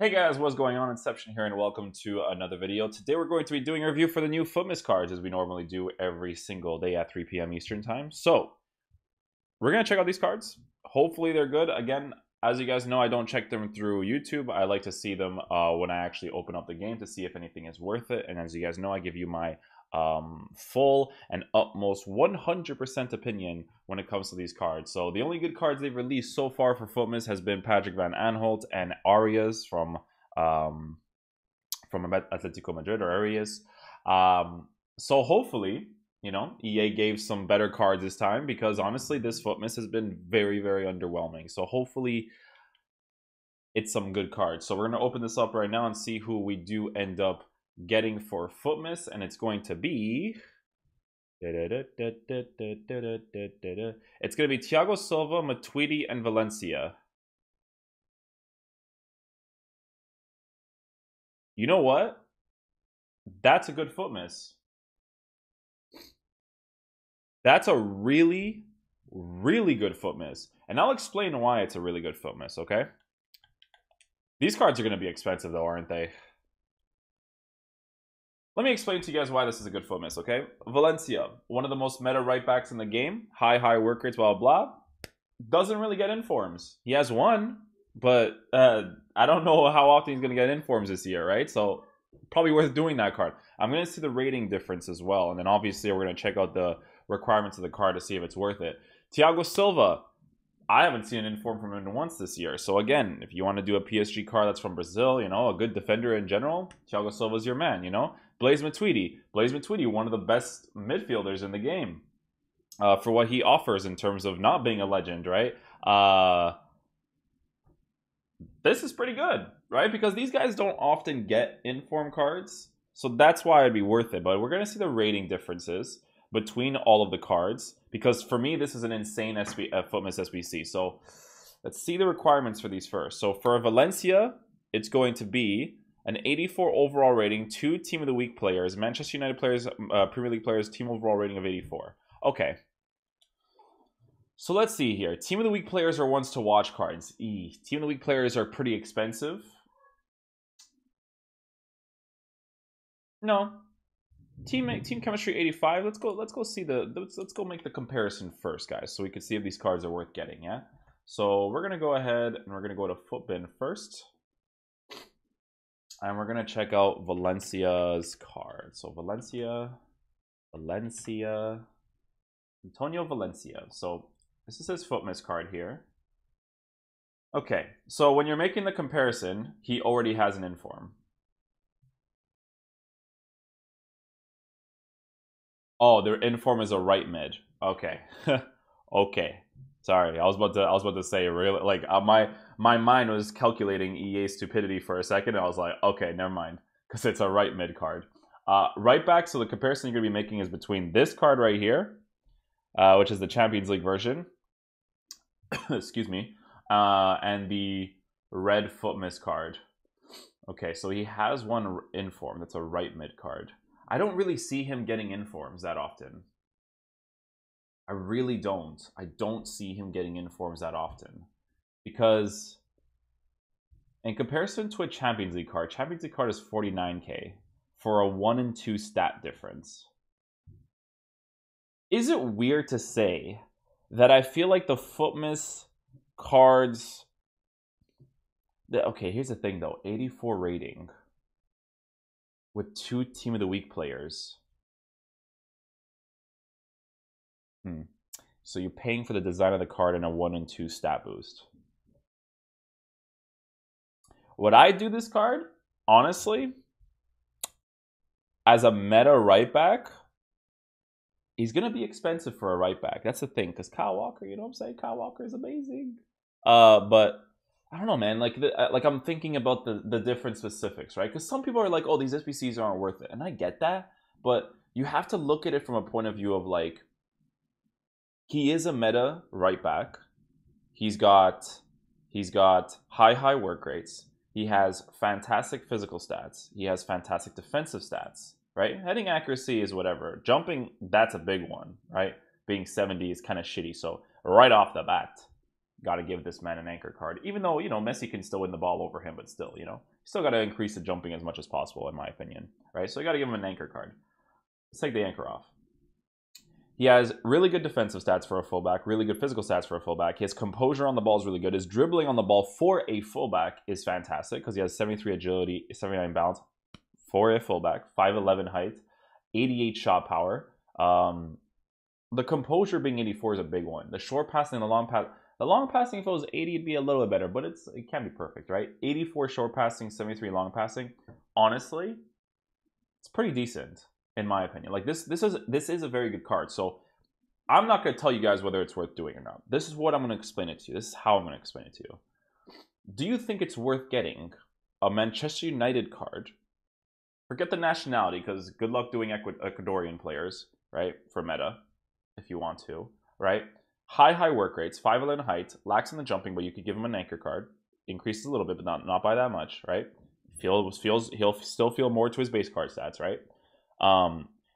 Hey guys, what's going on? Inception here and welcome to another video. Today we're going to be doing a review for the new Futmas cards as we normally do every single day at 3 p.m. Eastern time. So, we're going to check out these cards. Hopefully they're good. Again, as you guys know, I don't check them through YouTube. I like to see them when I actually open up the game to see if anything is worth it. And as you guys know, I give you my full and utmost 100% opinion when it comes to these cards. So the only good cards they've released so far for Futmas has been Patrick Van Aanholt and Arias from Atletico Madrid or Arias. So hopefully, you know, EA gave some better cards this time because honestly, this Futmas has been very, very underwhelming. So hopefully it's some good cards. So we're going to open this up right now and see who we do end up getting for Futmas, and it's going to be it's going to be Thiago Silva, Matuidi, and Valencia. You know what? That's a good Futmas. That's a really, really good Futmas, and I'll explain why it's a really good Futmas. Okay, these cards are going to be expensive though, aren't they? Let me explain to you guys why this is a good Futmas, okay? Valencia, one of the most meta right backs in the game. High work rates, blah, blah, blah. Doesn't really get informs. He has one, but I don't know how often he's going to get informs this year, right? So probably worth doing that card. I'm going to see the rating difference as well. And then obviously we're going to check out the requirements of the card to see if it's worth it. Thiago Silva. I haven't seen an inform from him once this year. So again, if you want to do a PSG card that's from Brazil, you know, a good defender in general, Thiago Silva's your man, you know? Blaise Matuidi, one of the best midfielders in the game for what he offers in terms of not being a legend, right? This is pretty good, right? Because these guys don't often get inform cards. So that's why it'd be worth it. But we're going to see the rating differences between all of the cards. Because for me, this is an insane Futmas SBC. So let's see the requirements for these first. So for Valencia, it's going to be an 84 overall rating, 2 Team of the Week players, Manchester United players, Premier League players, team overall rating of 84. Okay. So let's see here. Team of the Week players are ones to watch cards. Team of the Week players are pretty expensive. No. Team chemistry 85. Let's go see let's go make the comparison first, guys, so we can see if these cards are worth getting, yeah? So we're gonna go ahead and we're gonna go to Futbin first. And we're going to check out Valencia's card. So Valencia, Antonio Valencia. So this is his Futmas card here. Okay, so when you're making the comparison, he already has an inform. Oh, their inform is a right mid. Okay. Okay. Sorry, I was about to say really like my mind was calculating EA stupidity for a second. And I was like, okay, never mind, because it's a right mid card. Right back. So the comparison you're gonna be making is between this card right here, which is the Champions League version. Excuse me, and the red Futmas card. Okay, so he has one inform that's a right mid card. I don't really see him getting informs that often. I really don't. I don't see him getting informs that often. Because in comparison to a Champions League card is 49k for a 1 and 2 stat difference. Is it weird to say that I feel like the Futmas cards... Okay, here's the thing though. 84 rating with 2 Team of the Week players. So you're paying for the design of the card and a 1 and 2 stat boost. Would I do this card? Honestly, as a meta right back, he's going to be expensive for a right back. That's the thing, because Kyle Walker, you know what I'm saying? Kyle Walker is amazing. But I don't know, man. Like I'm thinking about the different specifics, right? Because some people are like, oh, these SBCs aren't worth it. And I get that. But you have to look at it from a point of view of like, he is a meta right back. He's got high work rates. He has fantastic physical stats. He has fantastic defensive stats, right? Heading accuracy is whatever. Jumping, that's a big one, right? Being 70 is kind of shitty. So right off the bat, got to give this man an anchor card. Even though, you know, Messi can still win the ball over him, but still, you know, still got to increase the jumping as much as possible, in my opinion, right? So you got to give him an anchor card. Let's take the anchor off. He has really good defensive stats for a fullback, really good physical stats for a fullback. His composure on the ball is really good. His dribbling on the ball for a fullback is fantastic because he has 73 agility, 79 balance for a fullback, 5'11 height, 88 shot power. The composure being 84 is a big one. The short passing and the long passing, if it was 80, it'd be a little bit better, but it can't be perfect, right? 84 short passing, 73 long passing. Honestly, it's pretty decent in my opinion. Like this is a very good card. So I'm not going to tell you guys whether it's worth doing or not. This is what I'm going to explain it to you. This is how I'm going to explain it to you. Do you think it's worth getting a Manchester United card? Forget the nationality, because good luck doing Ecuadorian players, right? For meta, if you want to, right? High work rates, 5'11 height, lacks in the jumping, but you could give him an anchor card. Increases a little bit, but not by that much, right? He'll still feel more to his base card stats, right?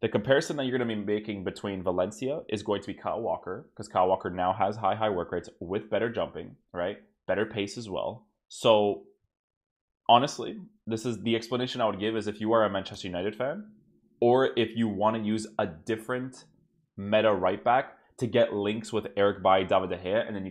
The comparison that you're going to be making between Valencia is going to be Kyle Walker, because Kyle Walker now has high work rates with better jumping, right? Better pace as well. So honestly, this is the explanation I would give is if you are a Manchester United fan, or if you want to use a different meta right back to get links with Eric Bailly, David De Gea, and then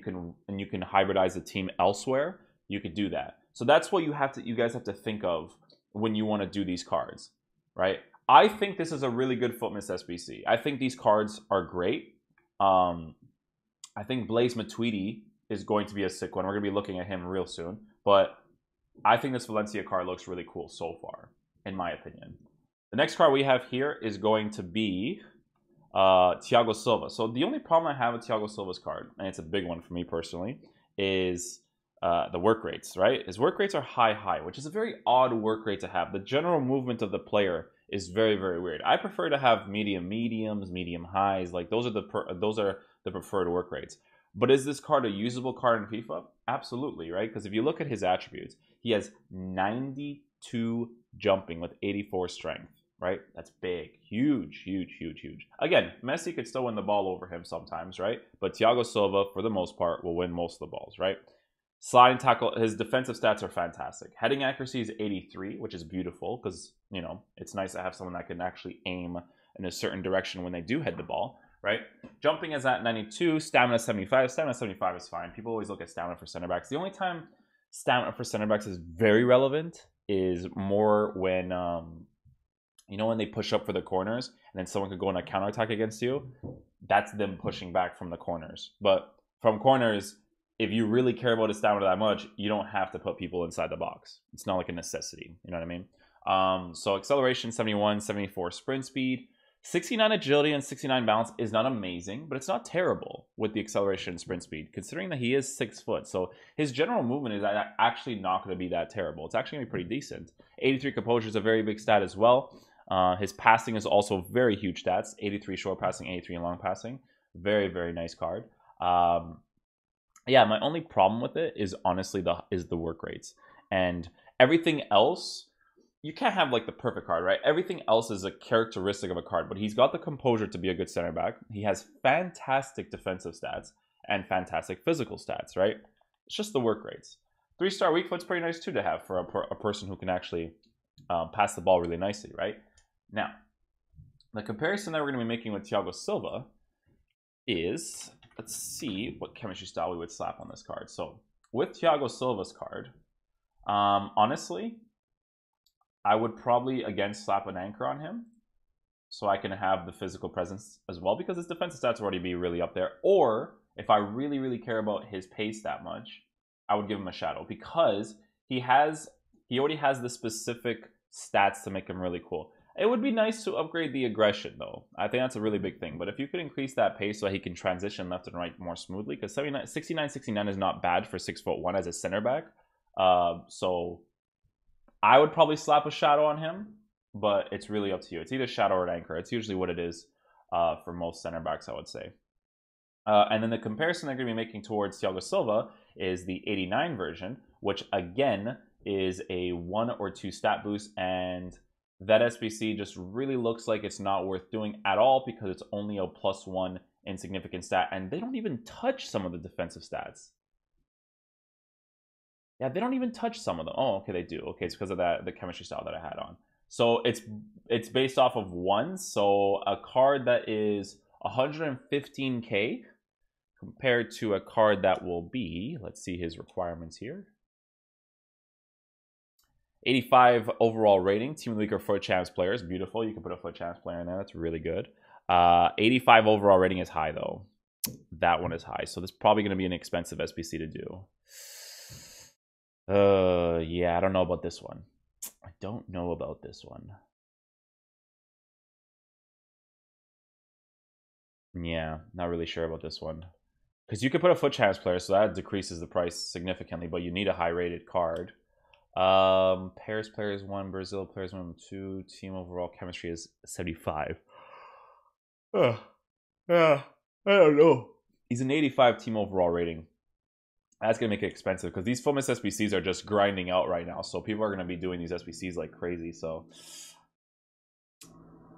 you can hybridize the team elsewhere, you could do that. So that's what you guys have to think of when you want to do these cards, right? I think this is a really good Futmas SBC. I think these cards are great. I think Blaise Matuidi is going to be a sick one. We're going to be looking at him real soon. But I think this Valencia card looks really cool so far, in my opinion. The next card we have here is going to be Thiago Silva. So the only problem I have with Thiago Silva's card, and it's a big one for me personally, is the work rates, right? His work rates are high, which is a very odd work rate to have. The general movement of the player is very weird. I prefer to have mediums, medium highs. Like those are the preferred work rates. But is this card a usable card in FIFA? Absolutely, right? Because if you look at his attributes, he has 92 jumping with 84 strength, right? That's big, huge. Again, Messi could still win the ball over him sometimes, right? But Thiago Silva, for the most part, will win most of the balls, right? Sliding tackle, his defensive stats are fantastic. Heading accuracy is 83, which is beautiful because, you know, it's nice to have someone that can actually aim in a certain direction when they do head the ball, right? Jumping is at 92, stamina 75. Stamina 75 is fine. People always look at stamina for center backs. The only time stamina for center backs is very relevant is more when, you know, when they push up for the corners and then someone could go on a counterattack against you. That's them pushing back from the corners. But from corners, if you really care about his stamina that much, you don't have to put people inside the box. It's not like a necessity. You know what I mean? So acceleration, 71, 74 sprint speed. 69 agility and 69 balance is not amazing, but it's not terrible with the acceleration and sprint speed, considering that he is 6 foot. So his general movement is actually not going to be that terrible. It's actually going to be pretty decent. 83 composure is a very big stat as well. His passing is also very huge stats. 83 short passing, 83 long passing. Very nice card. Yeah, my only problem with it is honestly the work rates. And everything else, you can't have like the perfect card, right? Everything else is a characteristic of a card, but he's got the composure to be a good center back. He has fantastic defensive stats and fantastic physical stats, right? It's just the work rates. 3-star weak foot's pretty nice too to have for a person who can actually pass the ball really nicely, right? Now, the comparison that we're going to be making with Thiago Silva is, let's see what chemistry style we would slap on this card. So with Thiago Silva's card, honestly, I would probably again slap an anchor on him so I can have the physical presence as well, because his defensive stats already be really up there. Or if I really care about his pace that much, I would give him a shadow, because he already has the specific stats to make him really cool. It would be nice to upgrade the aggression, though. I think that's a really big thing. But if you could increase that pace so he can transition left and right more smoothly, because 69 is not bad for 6'1" as a center back. So I would probably slap a shadow on him, but it's really up to you. It's either shadow or an anchor. It's usually what it is for most center backs, I would say. And then the comparison they're going to be making towards Thiago Silva is the 89 version, which again is a 1 or 2 stat boost, and that SBC just really looks like it's not worth doing at all because it's only a +1 insignificant stat, and they don't even touch some of the defensive stats. Yeah, they don't even touch some of them. Oh, okay, they do. Okay, it's because of that the chemistry style that I had on. So it's based off of ones. So a card that is 115k compared to a card that will be, let's see his requirements here. 85 overall rating, Team of the Week or FUT Champs players. Beautiful. You can put a FUT Champs player in there. That's really good. 85 overall rating is high, though. That one is high. So this is probably going to be an expensive SBC to do. Yeah, I don't know about this one. I don't know about this one. Yeah, not really sure about this one. Because you could put a FUT Champs player, so that decreases the price significantly, but you need a high-rated card. Paris players 1, Brazil players 1, 2. Team overall chemistry is 75. Yeah, I don't know. He's an 85 team overall rating. That's going to make it expensive because these Futmas SBCs are just grinding out right now. So people are going to be doing these SBCs like crazy. So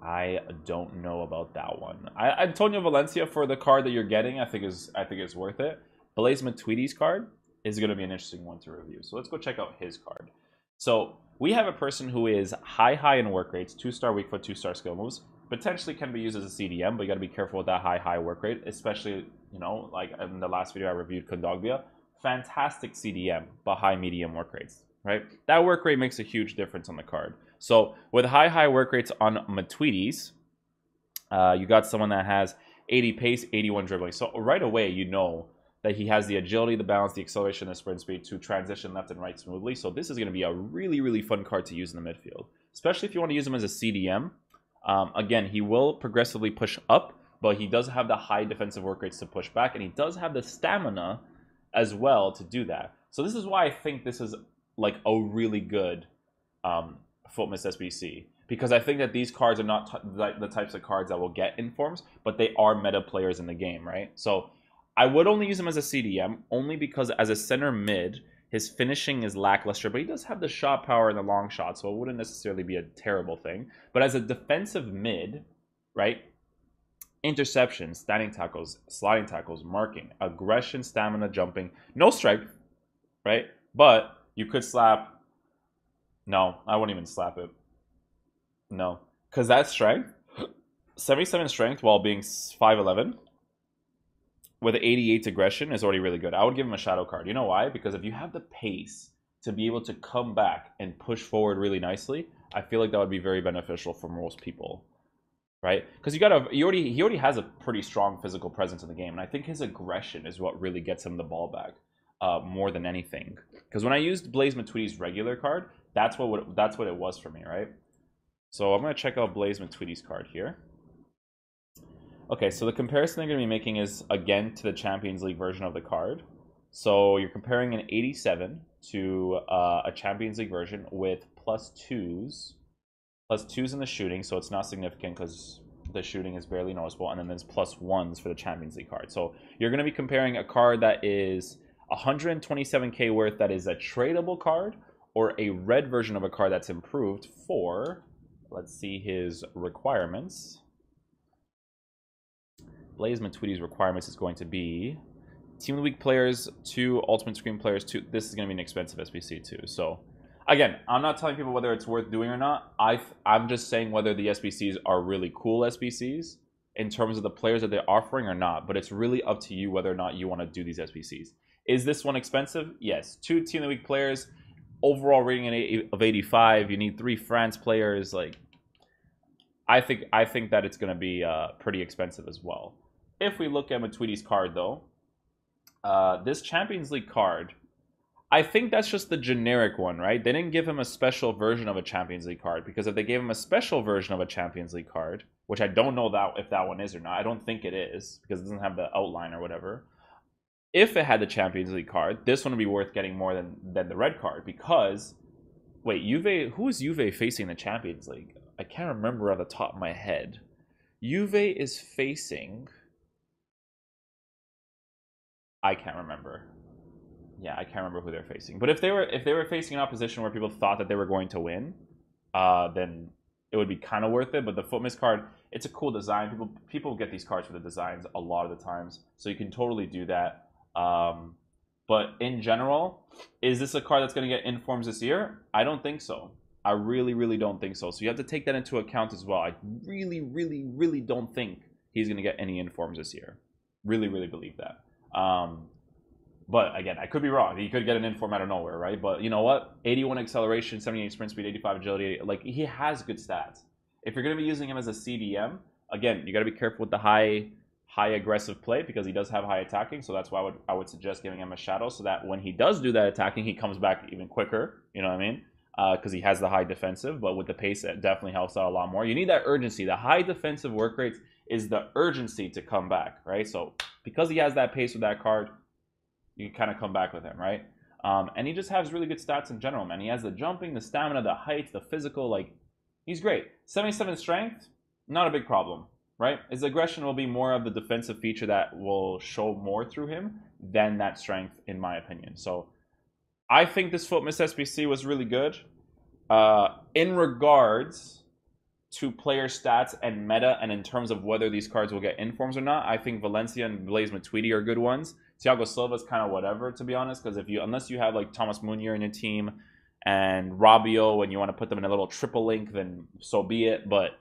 I don't know about that one. Antonio Valencia for the card that you're getting, I think is worth it. Blaise Matuidi's card is going to be an interesting one to review. So let's go check out his card. So we have a person who is high in work rates, 2-star weak foot, 2-star skill moves. Potentially can be used as a CDM, but you got to be careful with that high work rate, especially, you know, like in the last video I reviewed Kondogbia. Fantastic CDM, but high medium work rates, right? That work rate makes a huge difference on the card. So with high work rates on Matuidi's, you got someone that has 80 pace, 81 dribbling. So right away, you know that he has the agility, the balance, the acceleration, the sprint speed to transition left and right smoothly. So this is going to be a really fun card to use in the midfield, especially if you want to use him as a CDM. Again, he will progressively push up, but he does have the high defensive work rates to push back, and he does have the stamina as well to do that. So this is why I think this is like a really good Futmas SBC, because I think that these cards are not the types of cards that will get informs, but they are meta players in the game, right? So I would only use him as a CDM, only because as a center mid, his finishing is lackluster, but he does have the shot power and the long shot, so it wouldn't necessarily be a terrible thing. But as a defensive mid, right, interceptions, standing tackles, sliding tackles, marking, aggression, stamina, jumping, no strength, right? But you could slap. No, I wouldn't even slap it. No, because that strength, 77 strength while being 5'11", with 88 aggression is already really good. I would give him a shadow card. You know why? Because if you have the pace to be able to come back and push forward really nicely, I feel like that would be very beneficial for most people, right? Because he already has a pretty strong physical presence in the game, and I think his aggression is what really gets him the ball back more than anything. Because when I used Blaise Matuidi's regular card, that's what it was for me, right? So I'm gonna check out Blaise Matuidi's card here. Okay, so the comparison they're going to be making is, again, to the Champions League version of the card. So you're comparing an 87 to a Champions League version with +2s. +2s in the shooting, so it's not significant because the shooting is barely noticeable. And then there's +1s for the Champions League card. So you're going to be comparing a card that is 127k worth that is a tradable card, or a red version of a card that's improved for, let's see his requirements. Blaise Matuidi's requirements is going to be Team of the Week players 2, Ultimate Screen players 2. This is going to be an expensive SBC too. So, again, I'm not telling people whether it's worth doing or not. I'm just saying whether the SBCs are really cool SBCs in terms of the players that they're offering or not. But it's really up to you whether or not you want to do these SBCs. Is this one expensive? Yes. 2 Team of the Week players, overall rating of 85. You need 3 France players. Like, I think that it's going to be pretty expensive as well. If we look at Matuidi's card, though, this Champions League card, I think that's just the generic one, right? They didn't give him a special version of a Champions League card, because if they gave him a special version of a Champions League card, which I don't know if that one is or not, I don't think it is, because it doesn't have the outline or whatever. If it had the Champions League card, this one would be worth getting more than the red card, because, wait, Juve, who is Juve facing in the Champions League? I can't remember off the top of my head. Juve is facing... I can't remember. Yeah, I can't remember who they're facing. But if they were facing an opposition where people thought that they were going to win, then it would be kind of worth it. But the Futmas card, it's a cool design. People get these cards for the designs a lot of the times, so you can totally do that. But in general, is this a card that's going to get informs this year? I don't think so. I really, really don't think so. So you have to take that into account as well. I really, really, really don't think he's going to get any informs this year. Really, really believe that. But again, I could be wrong. He could get an inform out of nowhere, right? But you know what? 81 acceleration, 78 sprint speed, 85 agility. Like, he has good stats. If you're going to be using him as a CDM, again, you got to be careful with the high aggressive play because he does have high attacking. So that's why I would suggest giving him a shadow so that when he does do that attacking, he comes back even quicker. You know what I mean? Because he has the high defensive, but with the pace, it definitely helps out a lot more. You need that urgency. The high defensive work rates is the urgency to come back, right? So because he has that pace with that card, you can kind of come back with him, right? And he just has really good stats in general, man. He has the jumping, the stamina, the height, the physical. Like, he's great. 77 strength, not a big problem, right? His aggression will be more of the defensive feature that will show more through him than that strength, in my opinion. So I think this Futmas SBC was really good. In regards to player stats and meta, and in terms of whether these cards will get informs or not, I think Valencia and Matuidi are good ones. Thiago Silva is kind of whatever, to be honest, because unless you have like Thomas Munier in your team and Rabiot and you want to put them in a little triple link, then so be it. But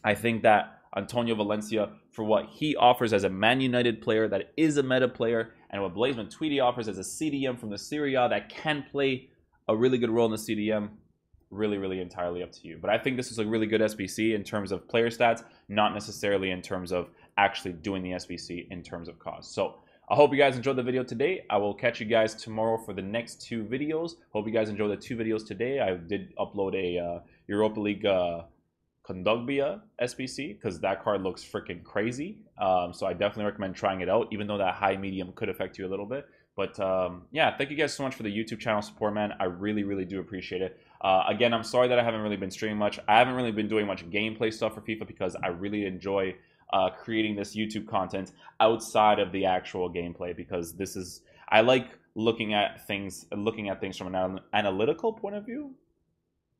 I think that Antonio Valencia, for what he offers as a Man United player that is a meta player, and what Matuidi offers as a CDM from the Serie A that can play a really good role in the CDM, really, really entirely up to you. But I think this is a really good SBC in terms of player stats, not necessarily in terms of actually doing the SBC in terms of cost. So I hope you guys enjoyed the video today. I will catch you guys tomorrow for the next 2 videos. Hope you guys enjoyed the 2 videos today. I did upload a Europa League Kondogbia SBC because that card looks freaking crazy. So I definitely recommend trying it out, even though that high medium could affect you a little bit. But yeah, thank you guys so much for the YouTube channel support, man. I really, really do appreciate it. Again, I'm sorry that I haven't really been streaming much. I haven't really been doing much gameplay stuff for FIFA because I really enjoy creating this YouTube content outside of the actual gameplay, because I like looking at things from an analytical point of view.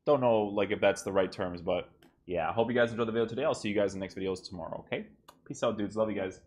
Don't know like if that's the right terms, but yeah, I hope you guys enjoyed the video today. I'll see you guys in the next videos tomorrow, okay? Peace out, dudes. Love you guys.